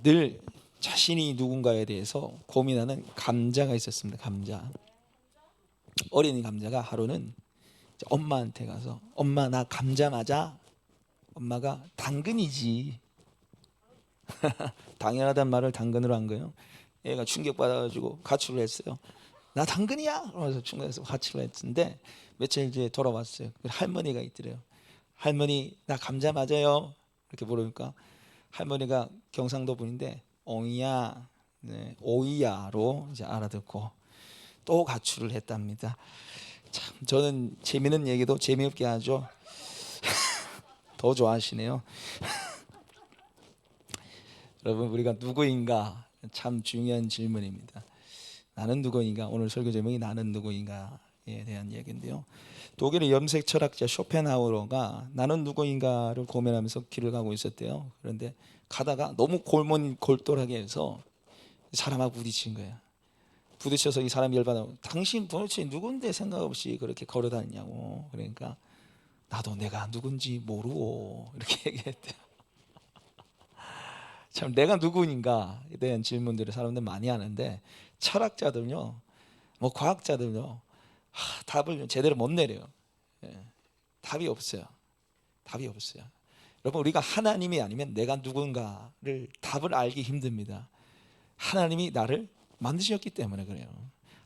늘 자신이 누군가에 대해서 고민하는 감자가 있었습니다. 감자. 어린 감자가 하루는 엄마한테 가서 엄마 나 감자 맞아? 엄마가 당근이지. 당연하단 말을 당근으로 한 거예요. 얘가 충격받아가지고 가출을 했어요. 나 당근이야? 그러면서 충격해서 가출을 했는데 며칠 뒤에 돌아왔어요. 할머니가 있더래요. 할머니 나 감자 맞아요? 이렇게 물으니까 할머니가 경상도 분인데 옹이야, 네, 오이야로 이제 알아듣고 또 가출을 했답니다. 참 저는 재미있는 얘기도 재미없게 하죠. 더 좋아하시네요. 여러분 우리가 누구인가 참 중요한 질문입니다. 나는 누구인가? 오늘 설교 제목이 나는 누구인가에 대한 얘기인데요. 독일의 염색 철학자 쇼펜하우어가 나는 누구인가를 고민하면서 길을 가고 있었대요. 그런데 가다가 너무 골똘하게 해서 사람하고 부딪힌 거야. 부딪혀서 이 사람이 열받아. 당신 도대체 누군데 생각 없이 그렇게 걸어다니냐고. 그러니까 나도 내가 누군지 모르고 이렇게 얘기했대요. 참 내가 누구인가에 대한 질문들을 사람들 많이 하는데 철학자들요, 뭐 과학자들요, 답을 제대로 못 내려요. 답이 없어요. 답이 없어요. 여러분 우리가 하나님이 아니면 내가 누군가를 답을 알기 힘듭니다. 하나님이 나를 만드셨기 때문에 그래요.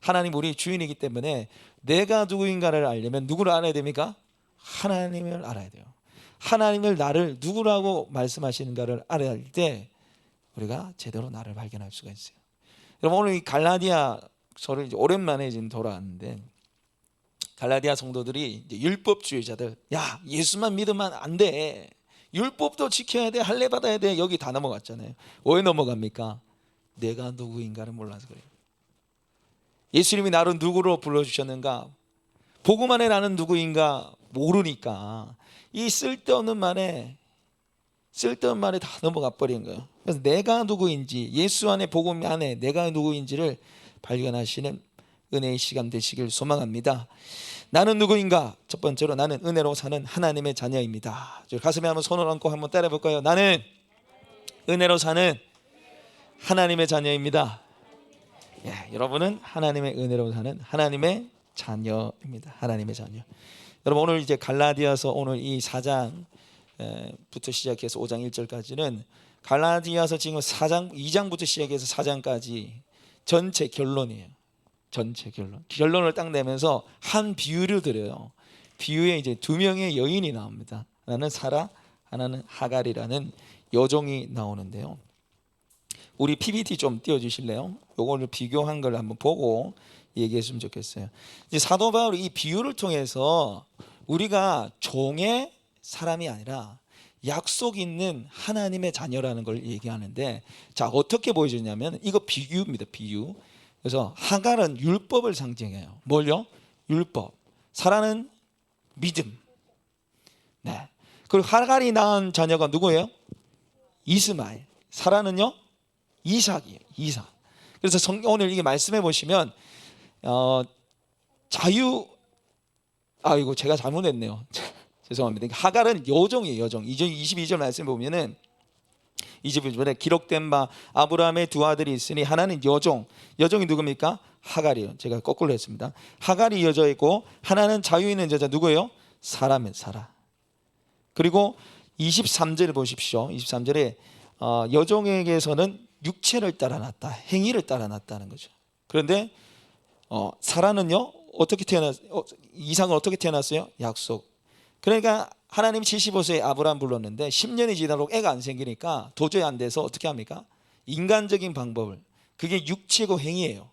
하나님 우리 주인이기 때문에 내가 누구인가를 알려면 누구를 알아야 됩니까? 하나님을 알아야 돼요. 하나님을 나를 누구라고 말씀하시는가를 알아야 할 때 우리가 제대로 나를 발견할 수가 있어요. 여러분 오늘 이 갈라디아서를 이제 오랜만에 지금 돌아왔는데 갈라디아 성도들이 이제 율법주의자들, 야 예수만 믿으면 안 돼, 율법도 지켜야 돼, 할례 받아야 돼, 여기 다 넘어갔잖아요. 왜 넘어갑니까? 내가 누구인가를 몰라서 그래요. 예수님이 나를 누구로 불러주셨는가, 복음 안에 나는 누구인가 모르니까 이 쓸데없는 말에 다 넘어가 버린 거예요. 그래서 내가 누구인지, 예수 안에 복음 안에 내가 누구인지를 발견하시는 은혜의 시간 되시길 소망합니다. 나는 누구인가? 첫 번째로 나는 은혜로 사는 하나님의 자녀입니다. 가슴에 한번 손을 얹고 한번 따라 볼까요? 나는 은혜로 사는 하나님의 자녀입니다. 예, 여러분은 하나님의 은혜로 사는 하나님의 자녀입니다. 하나님의 자녀. 여러분 오늘 이제 갈라디아서 오늘 이 4장부터 시작해서 5장 1절까지는 갈라디아서 지금 4장 2장부터 시작해서 4장까지 전체 결론이에요. 전체 결론을 딱 내면서 한 비유를 드려요. 비유에 이제 두 명의 여인이 나옵니다. 하나는 사라, 하나는 하갈이라는 여종이 나오는데요. 우리 PPT 좀 띄워주실래요? 요거를 비교한 걸 한번 보고 얘기했으면 좋겠어요. 이제 사도 바울이 이 비유를 통해서 우리가 종의 사람이 아니라 약속 있는 하나님의 자녀라는 걸 얘기하는데, 자 어떻게 보여주냐면 이거 비유입니다. 비유. 그래서 하갈은 율법을 상징해요. 뭘요? 율법. 사라는 믿음. 네. 그리고 하갈이 낳은 자녀가 누구예요? 이스마엘. 사라는요? 이삭이에요. 이삭. 그래서 오늘 이게 말씀해 보시면 이거 제가 잘못했네요. 죄송합니다. 하갈은 여종이에요. 여종. 22절 말씀 보면은 22절에 기록된 바 아브라함의 두 아들이 있으니 하나는 여종이 누굽니까? 하갈이에요. 제가 거꾸로 했습니다. 하갈이 여자이고 하나는 자유 있는 여자 누구예요? 사라면 사라. 그리고 23절 보십시오. 23절에 여종에게서는 육체를 따라났다, 행위를 따라났다는 거죠. 그런데 사라는요 어떻게 이삭은 어떻게 태어났어요? 약속. 그러니까 하나님이 75세에 아브라함 불렀는데 10년이 지나도록 애가 안 생기니까 도저히 안 돼서 어떻게 합니까? 인간적인 방법을, 그게 육체고 행위예요.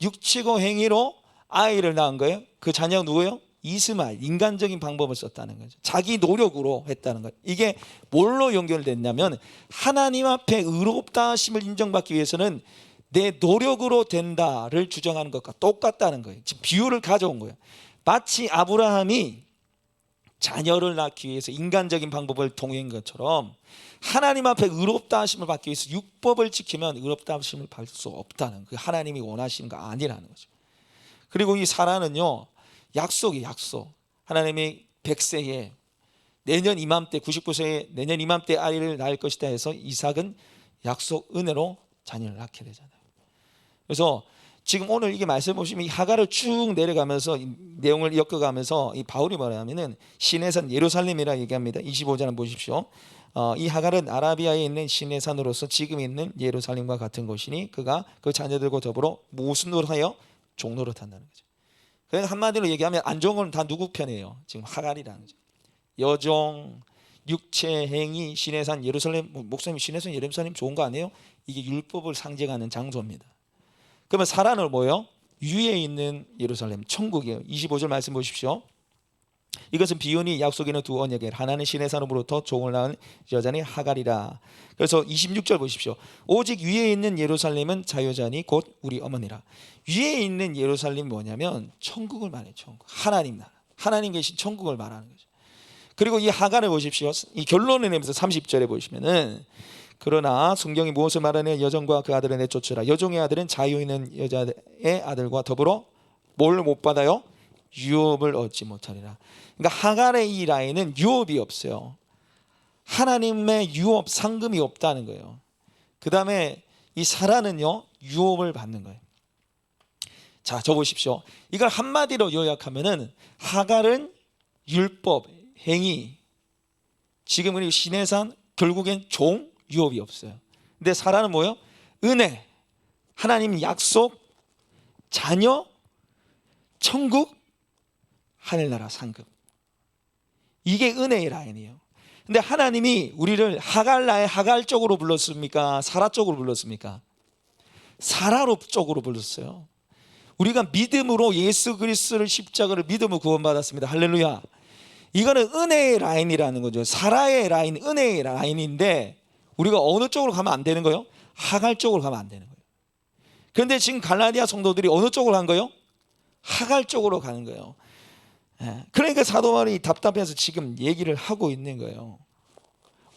육체고 행위로 아이를 낳은 거예요. 그 자녀가 누구예요? 이스마엘. 인간적인 방법을 썼다는 거죠. 자기 노력으로 했다는 거예요. 이게 뭘로 연결됐냐면 하나님 앞에 의롭다 하심을 인정받기 위해서는 내 노력으로 된다를 주장하는 것과 똑같다는 거예요. 지금 비유를 가져온 거예요. 마치 아브라함이 자녀를 낳기 위해서 인간적인 방법을 통한 것처럼 하나님 앞에 의롭다 하심을 받기 위해서 율법을 지키면 의롭다 하심을 받을 수 없다는, 그 하나님이 원하시는 거 아니라는 거죠. 그리고 이 사라는요 약속이 약속. 하나님이 100세에 내년 이맘때 99세에 내년 이맘때 아이를 낳을 것이다 해서 이삭은 약속 은혜로 자녀를 낳게 되잖아요. 그래서 지금 오늘 이게 말씀 보시면 이 하가를 쭉 내려가면서 이 내용을 엮어가면서 이 바울이 뭐냐면은 시내산 예루살렘이라 얘기합니다. 25절 한번 보십시오. 이 하갈은 아라비아에 있는 시내산으로서 지금 있는 예루살렘과 같은 곳이니 그가 그 자녀들과 더불어 무슨 노릇하여 종노릇 한다는 거죠. 그러니까 한마디로 얘기하면 안 좋은 건 다 누구 편이에요? 지금 하갈이라는 거죠. 여종, 육체, 행위, 시내산, 예루살렘. 목사님 시내산, 예루살렘 좋은 거 아니에요? 이게 율법을 상징하는 장소입니다. 그러면 사라는 뭐예요? 위에 있는 예루살렘, 천국이에요. 25절 말씀 보십시오. 이것은 비유니 약속에 있는 두 언약에 하나는 시내산으로부터 종을 낳은 여자니 하갈이라. 그래서 26절 보십시오. 오직 위에 있는 예루살렘은 자유자니 곧 우리 어머니라. 위에 있는 예루살렘이 뭐냐면 천국을 말해요. 천국. 하나님 나라, 하나님 계신 천국을 말하는 거죠. 그리고 이 하갈을 보십시오. 이 결론을 내면서 30절에 보시면은 그러나 성경이 무엇을 말하느냐? 여종과 그 아들을 내쫓으라. 여종의 아들은 자유 있는 여자의 아들과 더불어 뭘 못 받아요? 유업을 얻지 못하리라. 그러니까 하갈의 이 라인은 유업이 없어요. 하나님의 유업 상금이 없다는 거예요. 그 다음에 이 사라는요 유업을 받는 거예요. 자, 저 보십시오. 이걸 한마디로 요약하면은 하갈은 율법, 행위, 지금 우리 시내산 결국엔 종, 유업이 없어요. 근데 사라는 뭐예요? 은혜, 하나님 약속, 자녀, 천국, 하늘나라 상급. 이게 은혜의 라인이에요. 근데 하나님이 우리를 하갈라의 하갈 쪽으로 불렀습니까? 사라 쪽으로 불렀습니까? 사라로 쪽으로 불렀어요. 우리가 믿음으로 예수 그리스도를 십자가를 믿음으로 구원받았습니다. 할렐루야. 이거는 은혜의 라인이라는 거죠. 사라의 라인, 은혜의 라인인데 우리가 어느 쪽으로 가면 안 되는 거예요? 하갈 쪽으로 가면 안 되는 거예요. 그런데 지금 갈라디아 성도들이 어느 쪽으로 간 거예요? 하갈 쪽으로 가는 거예요. 그러니까 사도 바울이 답답해서 지금 얘기를 하고 있는 거예요.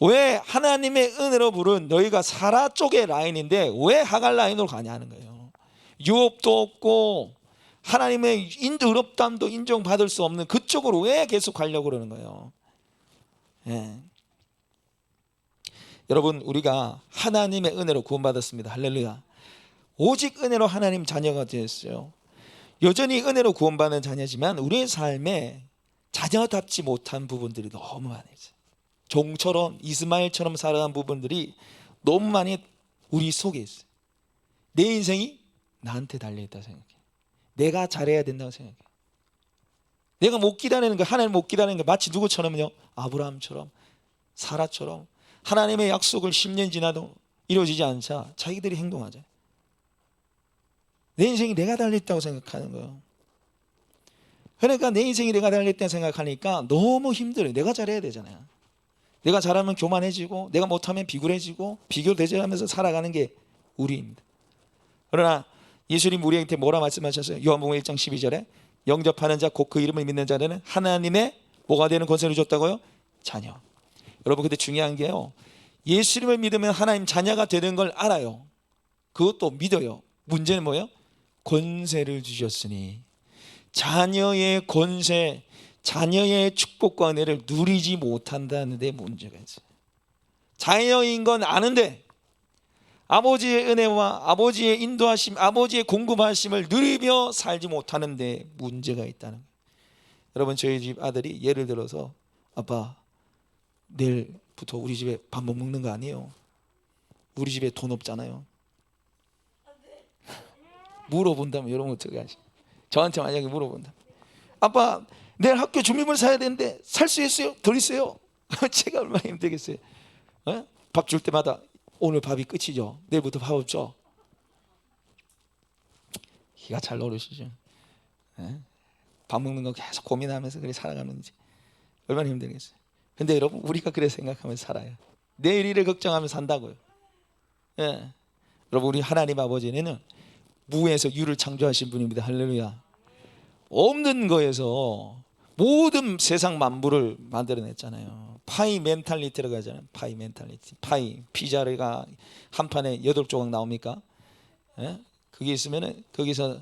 왜 하나님의 은혜로 부른 너희가 사라 쪽의 라인인데 왜 하갈 라인으로 가냐는 거예요. 유업도 없고 하나님의 의롭담도 인정받을 수 없는 그쪽으로 왜 계속 가려고 그러는 거예요. 여러분, 우리가 하나님의 은혜로 구원받았습니다. 할렐루야. 오직 은혜로 하나님 자녀가 되었어요. 여전히 은혜로 구원받는 자녀지만 우리의 삶에 자녀답지 못한 부분들이 너무 많아요. 종처럼 이스마엘처럼 살아간 부분들이 너무 많이 우리 속에 있어요. 내 인생이 나한테 달려있다고 생각해. 내가 잘해야 된다고 생각해. 내가 못 기다리는 거, 하나님 못 기다리는 거 마치 누구처럼요? 아브라함처럼, 사라처럼 하나님의 약속을 10년 지나도 이루어지지 않자 자기들이 행동하죠. 내 인생이 내가 달려있다고 생각하는 거예요. 그러니까 내 인생이 내가 달려있다고 생각하니까 너무 힘들어요. 내가 잘해야 되잖아요. 내가 잘하면 교만해지고 내가 못하면 비굴해지고 비교대절하면서 살아가는 게 우리입니다. 그러나 예수님 우리한테 뭐라 말씀하셨어요? 요한복음 1장 12절에 영접하는 자 곧 그 이름을 믿는 자들은 하나님의 뭐가 되는 권세를 줬다고요? 자녀. 여러분, 근데 중요한 게요, 예수님을 믿으면 하나님 자녀가 되는 걸 알아요. 그것도 믿어요. 문제는 뭐예요? 권세를 주셨으니 자녀의 권세, 자녀의 축복과 은혜를 누리지 못한다는 데 문제가 있어요. 자녀인 건 아는데 아버지의 은혜와 아버지의 인도하심, 아버지의 공급하심을 누리며 살지 못하는 데 문제가 있다는 거예요. 여러분, 저희 집 아들이 예를 들어서 아빠 내일부터 우리 집에 밥 못 먹는 거 아니에요? 우리 집에 돈 없잖아요. 물어본다면 여러분 어떻게 하시? 저한테 만약에 물어본다. 아빠 내일 학교 준비물 사야 되는데 살 수 있어요? 덜 있어요? 제가 얼마나 힘들겠어요. 밥 줄 때마다 오늘 밥이 끝이죠. 내일부터 밥 없죠. 기가 잘 노르시죠. 밥 먹는 거 계속 고민하면서 그렇게 살아가는지 얼마나 힘들겠어요. 근데 여러분, 우리가 그래 생각하면서 살아요. 내일 일을 걱정하면서 산다고요. 여러분, 우리 하나님 아버지는 무에서 유를 창조하신 분입니다. 할렐루야. 없는 거에서 모든 세상 만물을 만들어냈잖아요. 파이 멘탈리티라고 하잖아요. 파이 멘탈리티. 파이, 피자가 한 판에 8조각 나옵니까? 그게 있으면은 거기서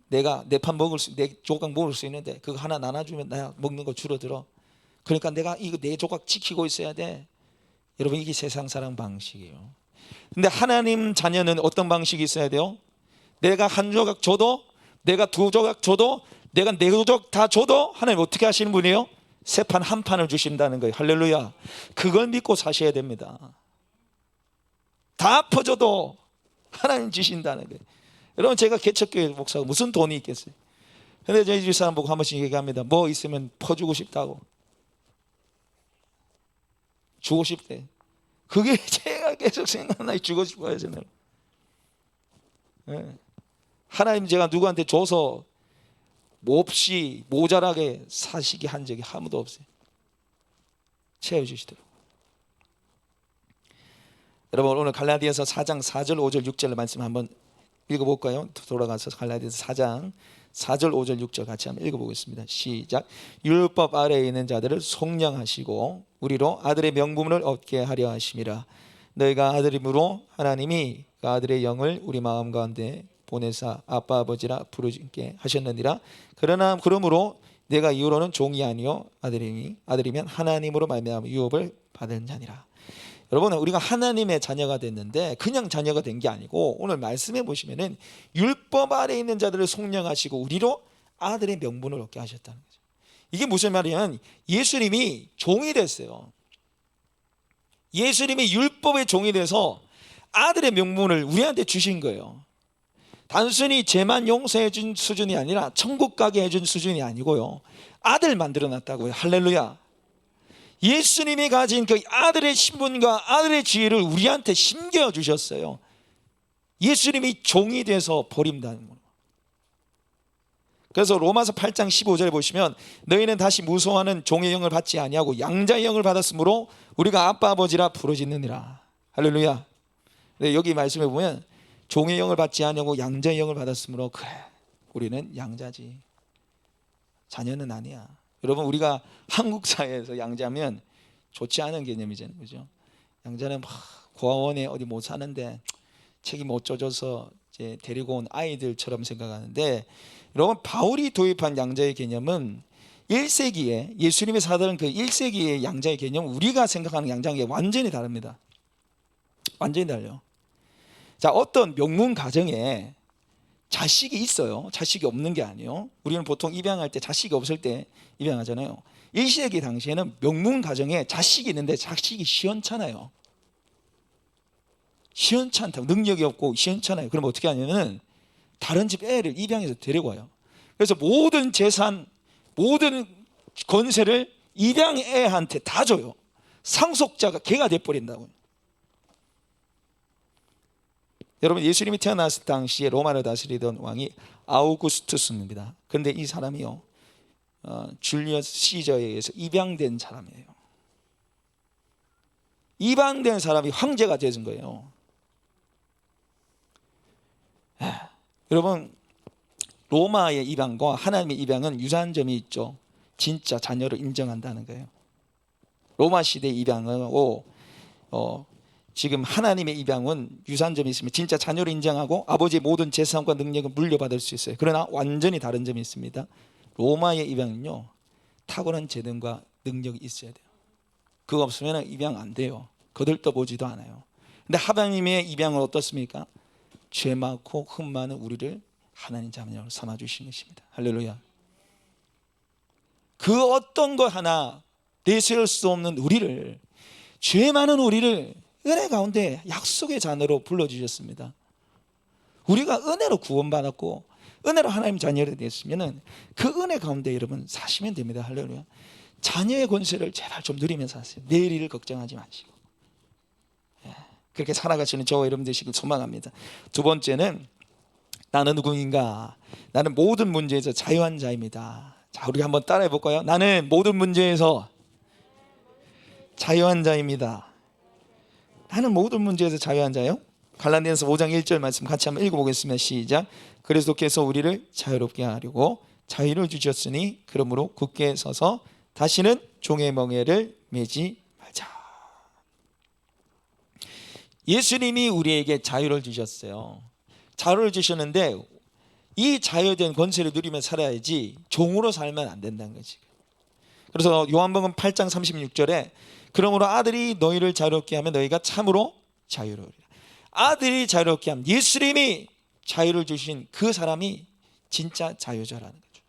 내가 내 판 먹을 수, 내 조각 먹을 수 있는데 그거 하나 나눠주면 나 먹는 거 줄어들어. 그러니까 내가 이거 내 조각 지키고 있어야 돼. 여러분, 이게 세상 사랑 방식이에요. 근데 하나님 자녀는 어떤 방식이 있어야 돼요? 내가 한 조각 줘도, 내가 두 조각 줘도, 내가 네 조각 다 줘도 하나님 어떻게 하시는 분이에요? 세 판 한 판을 주신다는 거예요. 할렐루야. 그걸 믿고 사셔야 됩니다. 다 퍼줘도 하나님 주신다는 거예요. 여러분, 제가 개척교회 목사가 무슨 돈이 있겠어요? 근데 저희 집 사람 보고 한 번씩 얘기합니다. 뭐 있으면 퍼주고 싶다고. 주고 싶대. 그게 제가 계속 생각나요. 주고 싶어요, 저는. 네. 하나님 제가 누구한테 줘서 몹시 모자라게 사시게 한 적이 아무도 없어요. 채워주시더라고요. 여러분, 오늘 갈라디아서 4장 4절 5절 6절 말씀 한번 읽어볼까요? 돌아가서 갈라디아서 4장 4절 5절 6절 같이 한번 읽어보겠습니다. 시작. 율법 아래에 있는 자들을 속량하시고 우리로 아들의 명분을 얻게 하려 하심이라. 너희가 아들임으로 하나님이 그 아들의 영을 우리 마음 가운데 보내사 아빠 아버지라 부르게 하셨느니라. 그러므로 내가 이후로는 종이 아니요 아들이면 하나님으로 말미암아 유업을 받은 자니라. 여러분, 우리가 하나님의 자녀가 됐는데 그냥 자녀가 된 게 아니고 오늘 말씀해 보시면은 율법 아래에 있는 자들을 속량하시고 우리로 아들의 명분을 얻게 하셨다는 거죠. 이게 무슨 말이냐면 예수님이 종이 됐어요. 예수님이 율법의 종이 돼서 아들의 명분을 우리한테 주신 거예요. 단순히 죄만 용서해 준 수준이 아니라 천국 가게 해준 수준이 아니고요, 아들 만들어 놨다고요. 할렐루야. 예수님이 가진 그 아들의 신분과 아들의 지위를 우리한테 심겨주셨어요. 예수님이 종이 돼서 버린다는 거예요. 그래서 로마서 8장 15절에 보시면 너희는 다시 무소하는 종의 영을 받지 아니하고 양자의 영을 받았으므로 우리가 아빠 아버지라 부르짖느니라. 할렐루야. 네, 여기 말씀해 보면 종의 영을 받지 아니하고 양자의 영을 받았으므로 그래, 우리는 양자지, 자녀는 아니야. 여러분, 우리가 한국 사회에서 양자면 좋지 않은 개념이잖아요, 그죠? 양자는 막 고아원에 어디 못 사는데 책임 못 져줘서 이제 데리고 온 아이들처럼 생각하는데, 여러분, 바울이 도입한 양자의 개념은 1세기에 예수님이 사던 그 1세기의 양자의 개념, 우리가 생각하는 양자의 완전히 다릅니다. 완전히 달라요. 자, 어떤 명문 가정에 자식이 있어요. 자식이 없는 게 아니에요. 우리는 보통 입양할 때 자식이 없을 때 입양하잖아요. 1세기 당시에는 명문 가정에 자식이 있는데 자식이 시원찮아요. 시원찮다고, 능력이 없고 시원찮아요. 그럼 어떻게 하냐면 다른 집 애를 입양해서 데리고 와요. 그래서 모든 재산, 모든 권세를 입양 애한테 다 줘요. 상속자가 걔가 돼버린다고요. 여러분, 예수님이 태어났을 당시에 로마를 다스리던 왕이 아우구스투스입니다. 그런데 이 사람이요, 줄리어스 시저에 의해서 입양된 사람이에요. 입양된 사람이 황제가 되는 거예요. 여러분, 로마의 입양과 하나님의 입양은 유사한 점이 있죠. 진짜 자녀를 인정한다는 거예요. 로마 시대 입양하고 지금 하나님의 입양은 유사한 점이 있습니다. 진짜 자녀를 인정하고 아버지의 모든 재산과 능력을 물려받을 수 있어요. 그러나 완전히 다른 점이 있습니다. 로마의 입양은요, 탁월한 재능과 능력이 있어야 돼요. 그거 없으면 입양 안 돼요. 거들떠보지도 않아요. 근데 하나님의 입양은 어떻습니까? 죄 많고 흠 많은 우리를 하나님 자녀로 삼아주신 것입니다. 할렐루야. 그 어떤 것 하나 내세울 수 없는 우리를, 죄 많은 우리를 은혜 가운데 약속의 자녀로 불러주셨습니다. 우리가 은혜로 구원받았고 은혜로 하나님 자녀가 됐으면 그 은혜 가운데 여러분 사시면 됩니다. 할렐루야. 자녀의 권세를 제발 좀 누리면서 사세요. 내일 일을 걱정하지 마시고, 그렇게 살아가시는 저와 여러분 되시길 소망합니다. 두 번째는 나는 누구인가? 나는 모든 문제에서 자유한 자입니다. 자, 우리 한번 따라해 볼까요? 나는 모든 문제에서 자유한 자입니다. 나는 모든 문제에서 자유한 자요? 갈라디아서 5장 1절 말씀 같이 한번 읽어보겠습니다. 시작. 그리스도께서 우리를 자유롭게 하려고 자유를 주셨으니 그러므로 굳게 서서 다시는 종의 멍에를 매지 말자. 예수님이 우리에게 자유를 주셨어요. 자유를 주셨는데 이 자유된 권세를 누리며 살아야지 종으로 살면 안 된다는 거지. 그래서 요한복음 8장 36절에 그러므로 아들이 너희를 자유롭게 하면 너희가 참으로 자유로우리라. 아들이 자유롭게 함, 예수님이 자유를 주신 그 사람이 진짜 자유자라는 거죠.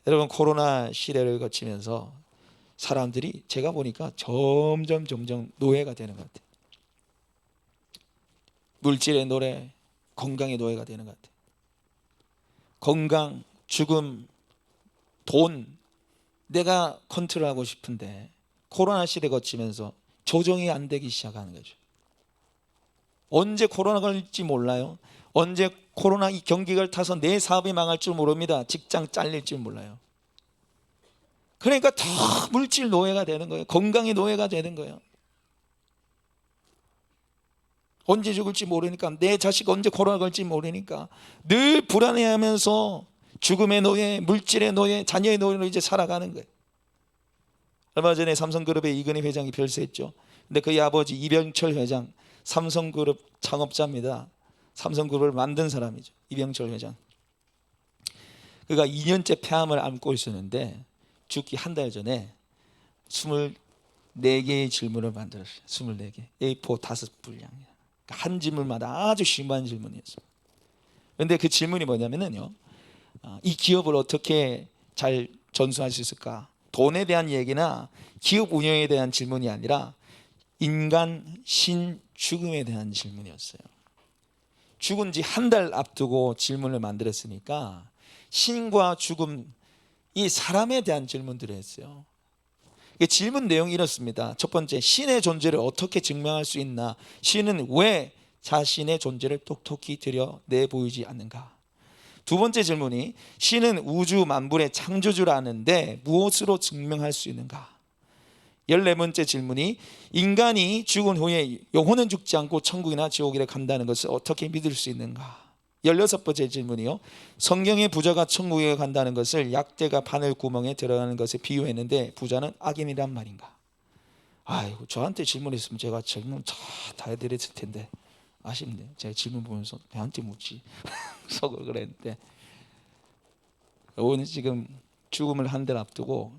여러분, 코로나 시대를 거치면서 사람들이 제가 보니까 점점 노예가 되는 것 같아요. 물질의 노예, 건강의 노예가 되는 것 같아요. 건강, 죽음, 돈, 내가 컨트롤하고 싶은데 코로나 시대 거치면서 조정이 안 되기 시작하는 거죠. 언제 코로나 걸릴지 몰라요. 언제 코로나 이 경기를 타서 내 사업이 망할 줄 모릅니다. 직장 잘릴 줄 몰라요. 그러니까 다 물질 노예가 되는 거예요. 건강의 노예가 되는 거예요. 언제 죽을지 모르니까, 내 자식 언제 코로나 걸릴지 모르니까 늘 불안해하면서 죽음의 노예, 물질의 노예, 자녀의 노예로 이제 살아가는 거예요. 얼마 전에 삼성그룹의 이근희 회장이 별세했죠. 근데 그의 아버지 이병철 회장, 삼성그룹 창업자입니다. 삼성그룹을 만든 사람이죠. 이병철 회장. 그가 2년째 폐암을 앓고 있었는데 죽기 한 달 전에 24개의 질문을 만들었어요. 24개. A4 5분량이야. 한 질문마다 아주 심한 질문이었습니다. 그런데 그 질문이 뭐냐면요, 이 기업을 어떻게 잘 전수할 수 있을까? 돈에 대한 얘기나 기업 운영에 대한 질문이 아니라 인간 신 죽음에 대한 질문이었어요. 죽은 지 한 달 앞두고 질문을 만들었으니까 신과 죽음, 이 사람에 대한 질문들을 했어요. 질문 내용이 이렇습니다. 첫 번째, 신의 존재를 어떻게 증명할 수 있나? 신은 왜 자신의 존재를 똑똑히 들여내보이지 않는가? 두 번째 질문이, 신은 우주 만물의 창조주라는데 무엇으로 증명할 수 있는가? 14번째 질문이, 인간이 죽은 후에 영혼은 죽지 않고 천국이나 지옥에 간다는 것을 어떻게 믿을 수 있는가? 16번째 질문이요, 성경의 부자가 천국에 간다는 것을 약대가 바늘 구멍에 들어가는 것에 비유했는데 부자는 악인이란 말인가? 아이고, 저한테 질문했으면 제가 질문 다 해드렸을 텐데 아쉽네요. 제가 질문 보면서 나한테 묻지 속으로 그랬는데, 오늘 지금 죽음을 한 달 앞두고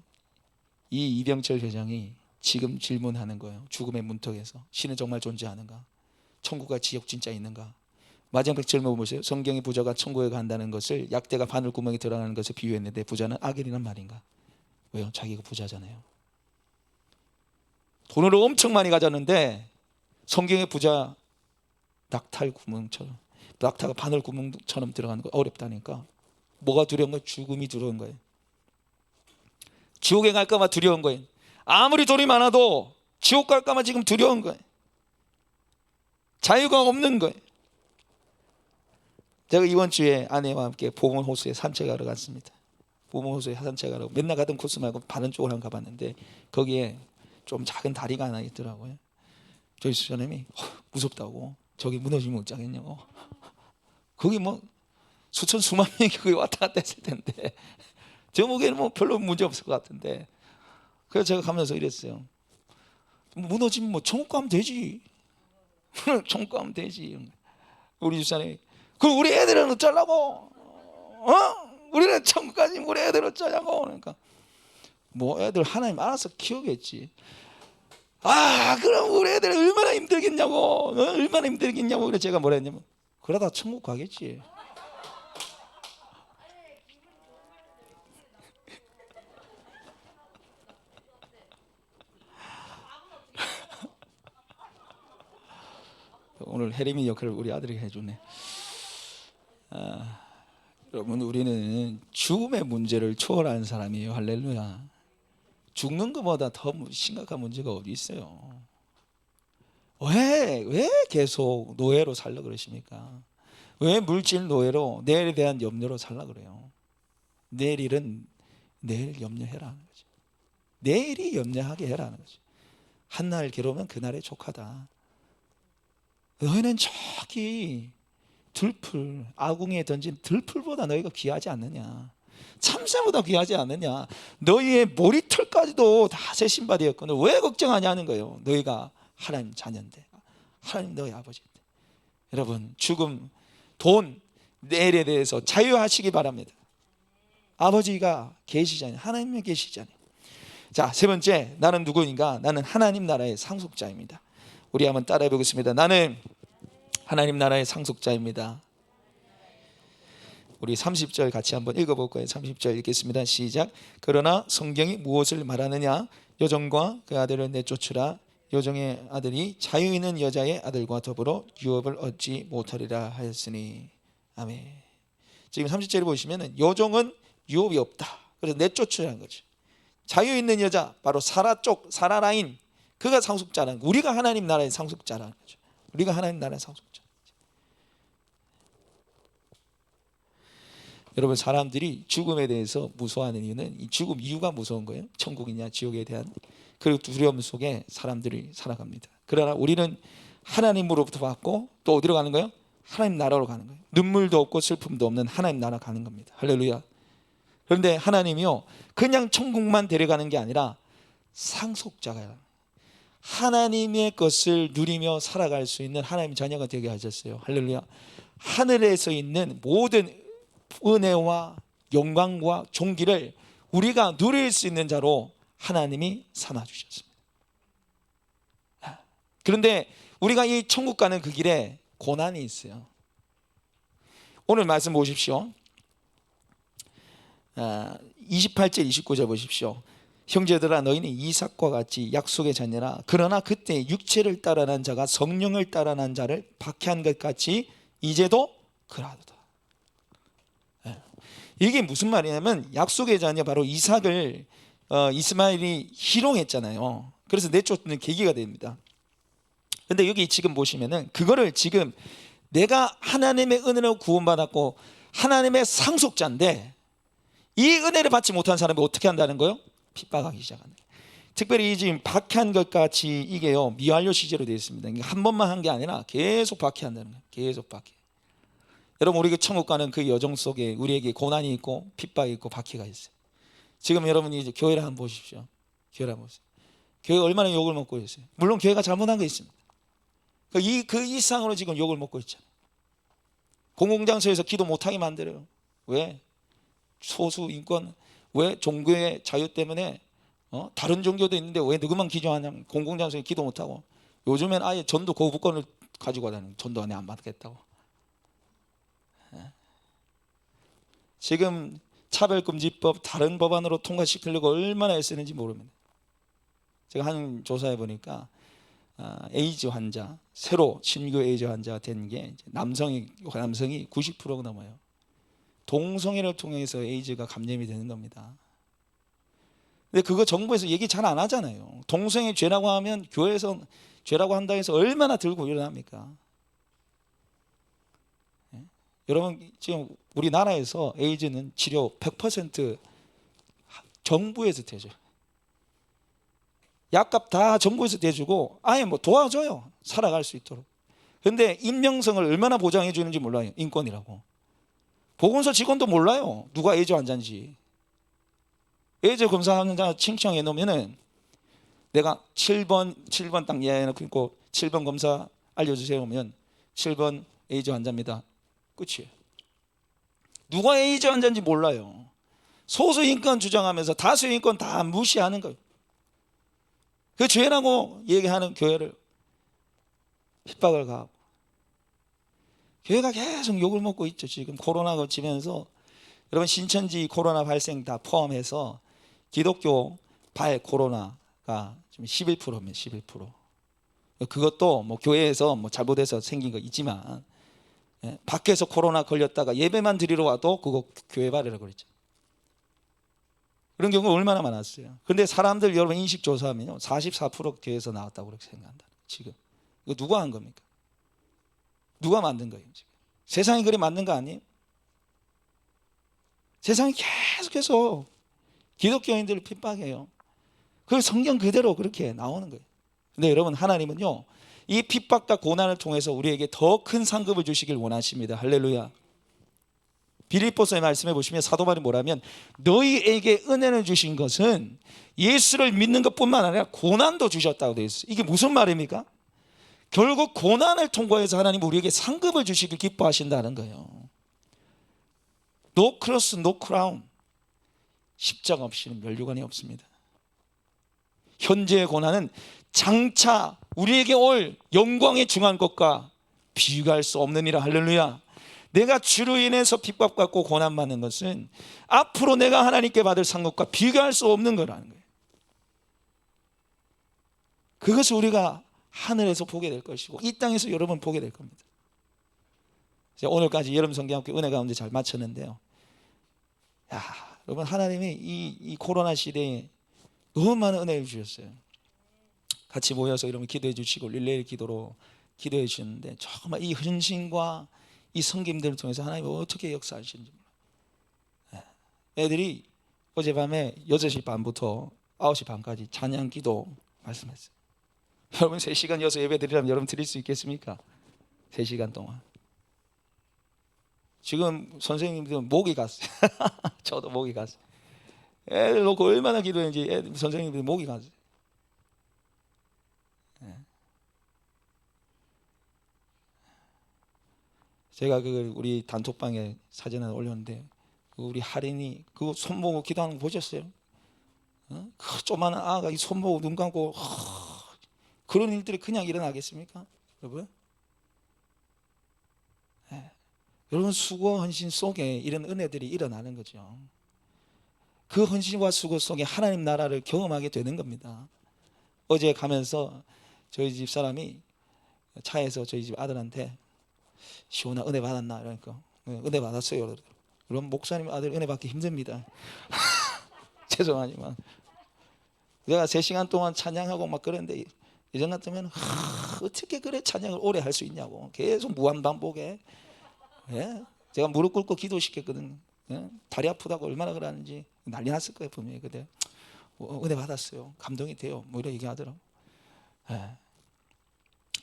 이 이병철 회장이 지금 질문하는 거예요. 죽음의 문턱에서 신은 정말 존재하는가? 천국과 지옥 진짜 있는가? 마지막 질문 보세요. 성경의 부자가 천국에 간다는 것을 약대가 바늘구멍에 들어가는 것을 비유했는데 부자는 악인이란 말인가? 왜요? 자기가 부자잖아요. 돈을 엄청 많이 가졌는데 성경의 부자 낙탈구멍처럼, 낙타가 바늘구멍처럼 들어가는 거 어렵다니까. 뭐가 두려운 거예요? 죽음이 두려운 거예요. 지옥에 갈까 봐 두려운 거예요. 아무리 돈이 많아도 지옥 갈까 봐 지금 두려운 거예요. 자유가 없는 거예요. 제가 이번 주에 아내와 함께 보문호수에 산책하러 갔습니다. 보문호수에 산책하러 맨날 가던 코스 말고 다른 쪽으로 한번 가봤는데 거기에 좀 작은 다리가 하나 있더라고요. 저희 수장님이 무섭다고, 저기 무너지면 어쩌겠냐고. 거기 뭐 수천 수만 명이 거기 왔다 갔다 했을 텐데 저 보기에는 뭐 별로 문제 없을 것 같은데, 그래서 제가 가면서 이랬어요. 무너지면 뭐 천국 가면 되지. 천국 가면 되지. 우리 집사람이, 그럼 우리 애들은 어쩌려고? 우리는 천국 가지 우리 애들 어쩌냐고. 그러니까 뭐 애들 하나님 알아서 키우겠지. 그럼 우리 애들 얼마나 힘들겠냐고. 얼마나 힘들겠냐고. 그래서 제가 뭐라 했냐면, 그러다 천국 가겠지. 오늘 혜림이 역할을 우리 아들이 해주네. 여러분, 우리는 죽음의 문제를 초월한 사람이에요. 할렐루야. 죽는 것보다 더 심각한 문제가 어디 있어요? 왜 계속 노예로 살려 그러십니까? 왜 물질 노예로, 내일에 대한 염려로 살라 그래요? 내일 일은 내일 염려해라는 거지. 내일이 염려하게 해라는 거지. 한날 괴로우면 그날의 족하다. 너희는 저기 들풀, 아궁이에 던진 들풀보다 너희가 귀하지 않느냐? 참새보다 귀하지 않느냐? 너희의 머리털까지도 다 새 신발이었거든. 왜 걱정하냐는 거예요. 너희가 하나님 자녀인데, 하나님 너희 아버지인데. 여러분, 죽음, 돈, 내일에 대해서 자유하시기 바랍니다. 아버지가 계시잖아요. 하나님이 계시잖아요. 자, 세 번째, 나는 누구인가? 나는 하나님 나라의 상속자입니다. 우리 한번 따라해 보겠습니다. 나는 하나님 나라의 상속자입니다. 우리 30절 같이 한번 읽어볼 거예요. 30절 읽겠습니다. 시작. 그러나 성경이 무엇을 말하느냐? 여종과 그 아들을 내쫓으라. 여종의 아들이 자유 있는 여자의 아들과 더불어 유업을 얻지 못하리라 하였으니. 아멘. 지금 30절에 보시면 여종은 유업이 없다. 그래서 내쫓으라는 거죠. 자유 있는 여자, 바로 사라 쪽, 사라 라인, 그가 상속자라는 거예요. 우리가 하나님 나라의 상속자라는 거죠. 우리가 하나님 나라의 상속자. 여러분, 사람들이 죽음에 대해서 무서워하는 이유는 이 죽음 이유가 무서운 거예요. 천국이냐 지옥에 대한 그 두려움 속에 사람들이 살아갑니다. 그러나 우리는 하나님으로부터 받고 또 어디로 가는 거예요? 하나님 나라로 가는 거예요. 눈물도 없고 슬픔도 없는 하나님 나라 가는 겁니다. 할렐루야. 그런데 하나님이요, 그냥 천국만 데려가는 게 아니라 상속자가 하나님의 것을 누리며 살아갈 수 있는 하나님의 자녀가 되게 하셨어요. 할렐루야. 하늘에서 있는 모든 은혜와 영광과 존귀를 우리가 누릴 수 있는 자로 하나님이 삼아주셨습니다. 그런데 우리가 이 천국 가는 그 길에 고난이 있어요. 오늘 말씀 보십시오. 28절 29절 보십시오. 형제들아, 너희는 이삭과 같이 약속의 자녀라. 그러나 그때 육체를 따라난 자가 성령을 따라난 자를 박해한 것 같이 이제도 그러하도다. 이게 무슨 말이냐면, 약속의 자녀 바로 이삭을 이스마엘이 희롱했잖아요. 그래서 내쫓는 계기가 됩니다. 근데 여기 지금 보시면은 그거를 지금 내가 하나님의 은혜로 구원받았고 하나님의 상속자인데 이 은혜를 받지 못한 사람이 어떻게 한다는 거예요? 핍박하기 시작하는 거예요. 특별히 지금 박해한 것 같이 이게요, 미완료 시제로 되어 있습니다. 한 번만 한 게 아니라 계속 박해한다는 거예요. 계속 박해. 여러분, 우리가 천국 가는 그 여정 속에 우리에게 고난이 있고 핍박이 있고 박해가 있어요. 지금 여러분이 이제 교회를 한번 보십시오. 교회를 한번 보세요. 교회가 얼마나 욕을 먹고 있어요. 물론 교회가 잘못한 게 있습니다. 그 이상으로 지금 욕을 먹고 있잖아요. 공공장소에서 기도 못하게 만들어요. 왜? 소수 인권, 왜 종교의 자유 때문에 다른 종교도 있는데 왜 누구만 기도하냐면 공공장소에 기도 못하고, 요즘엔 아예 전도 거부권을 가지고 다니는, 전도 안에 안 받겠다고. 지금 차별금지법 다른 법안으로 통과시키려고 얼마나 애쓰는지 모릅니다. 제가 한 조사해 보니까 에이즈 환자, 새로 신규 에이즈 환자가 된 게 남성이 90%가 넘어요. 동성애를 통해서 에이즈가 감염이 되는 겁니다. 근데 그거 정부에서 얘기 잘 안 하잖아요. 동성애 죄라고 하면 교회에서 죄라고 한다 해서 얼마나 들고 일어납니까? 여러분, 지금 우리나라에서 에이즈는 치료 100% 정부에서 대줘요. 약값 다 정부에서 대주고 아예 뭐 도와줘요, 살아갈 수 있도록. 그런데 인명성을 얼마나 보장해 주는지 몰라요. 인권이라고. 보건소 직원도 몰라요, 누가 에이즈 환자인지. 에이즈 검사하는 자 신청해 놓으면은 내가 7번 딱 예해놓고 7번 검사 알려주세요 하면 7번 에이즈 환자입니다. 끝이에요. 누가 에이즈 환자인지 몰라요. 소수인권 주장하면서 다수인권 다 무시하는 거예요. 그 죄라고 얘기하는 교회를 핍박을 가하고, 교회가 계속 욕을 먹고 있죠. 지금 코로나 거치면서 여러분, 신천지 코로나 발생 다 포함해서 기독교 발 코로나가 지금 11%입니다. 11%. 그것도 뭐 교회에서 뭐 잘못해서 생긴 거 있지만, 밖에서 코로나 걸렸다가 예배만 드리러 와도 그거 교회 발이라고 그랬죠. 그런 경우가 얼마나 많았어요. 그런데 사람들 여러분 인식 조사하면요, 44% 교회에서 나왔다고 그렇게 생각한다. 지금 이거 누가 한 겁니까? 누가 만든 거예요? 지금 세상이 그리 만든 거 아니에요? 세상이 계속해서 기독교인들을 핍박해요. 그 성경 그대로 그렇게 나오는 거예요. 근데 여러분, 하나님은요, 이 핍박과 고난을 통해서 우리에게 더 큰 상급을 주시길 원하십니다. 할렐루야. 빌립보서의 말씀해 보시면 사도 바울이 뭐라면, 너희에게 은혜를 주신 것은 예수를 믿는 것뿐만 아니라 고난도 주셨다고 되어 있어요. 이게 무슨 말입니까? 결국 고난을 통과해서 하나님 우리에게 상급을 주시길 기뻐하신다는 거예요. No cross, no crown. 십자가 없이는 면류관이 없습니다. 현재의 고난은 장차 우리에게 올 영광에 중한 것과 비교할 수 없느니라. 할렐루야. 내가 주로 인해서 핍박받고 고난받는 것은 앞으로 내가 하나님께 받을 상급과 비교할 수 없는 거라는 거예요. 그것을 우리가 하늘에서 보게 될 것이고 이 땅에서 여러분 보게 될 겁니다. 오늘까지 여름 성경학교 은혜 가운데 잘 마쳤는데요. 야, 여러분 하나님이 이 코로나 시대에 너무 많은 은혜를 주셨어요. 같이 모여서 여러분 기도해 주시고 릴레이 기도로 기도해 주셨는데 정말 이 헌신과 이 섬김들을 통해서 하나님이 어떻게 역사하시는지 몰라요. 애들이 어젯밤에 6시 반부터 9시 반까지 찬양 기도 말씀했어요. 여러분 3시간 여기서 예배 드리라면 여러분 드릴 수 있겠습니까? 3시간 동안. 지금 선생님들은 목이 갔어요. 저도 목이 갔어요. 애들 놓고 얼마나 기도했는지 선생님들이 목이 갔어요. 제가 그걸 우리 단톡방에 사진을 올렸는데 우리 할인이 그 손보고 기도하는 거 보셨어요? 그 조그마한 아가 이 손보고 눈 감고 그런 일들이 그냥 일어나겠습니까? 여러분? 여러분 수고 헌신 속에 이런 은혜들이 일어나는 거죠. 그 헌신과 수고 속에 하나님 나라를 경험하게 되는 겁니다. 어제 가면서 저희 집 사람이 차에서 저희 집 아들한테 시온아 은혜 받았나? 이러니까 은혜 받았어요. 그럼 목사님 아들 은혜 받기 힘듭니다. 죄송하지만 내가 3시간 동안 찬양하고 막 그랬는데 예전 같으면 어떻게 그래 찬양을 오래 할 수 있냐고 계속 무한반복에 제가 무릎 꿇고 기도시켰거든요. 다리 아프다고 얼마나 그러는지 난리 났을 거예요 분명히. 근데 은혜 받았어요. 감동이 돼요. 뭐 이런 얘기하더라고.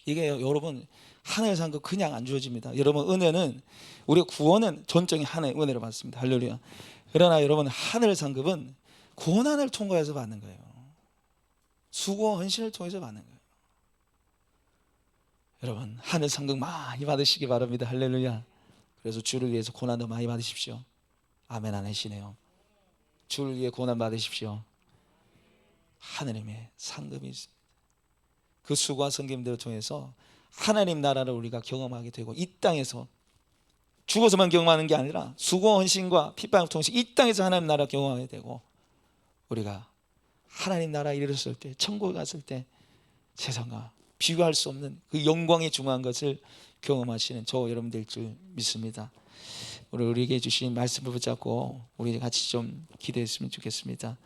이게 여러분 하늘의 상급 그냥 안 주어집니다. 여러분 은혜는 우리 구원은 전적인 하나님의 은혜를 받습니다. 할렐루야. 그러나 여러분 하늘의 상급은 고난을 통과해서 받는 거예요. 수고와 헌신을 통해서 받는 거예요. 여러분 하늘 상급 많이 받으시기 바랍니다. 할렐루야. 그래서 주를 위해서 고난도 많이 받으십시오. 아멘 안 하시네요. 주를 위해 고난 받으십시오. 하나님의 상급이 있습니다. 그 수고와 섬김들을 통해서 하나님 나라를 우리가 경험하게 되고 이 땅에서 죽어서만 경험하는 게 아니라 수고 헌신과 핍박을 통해서 이 땅에서 하나님 나라 경험하게 되고 우리가 하나님 나라에 이르렀을 때 천국에 갔을 때 세상과 비교할 수 없는 그 영광에 중한 것을 경험하시는 저 여러분들 줄 믿습니다. 우리에게 주신 말씀을 붙잡고 우리 같이 좀 기도했으면 좋겠습니다.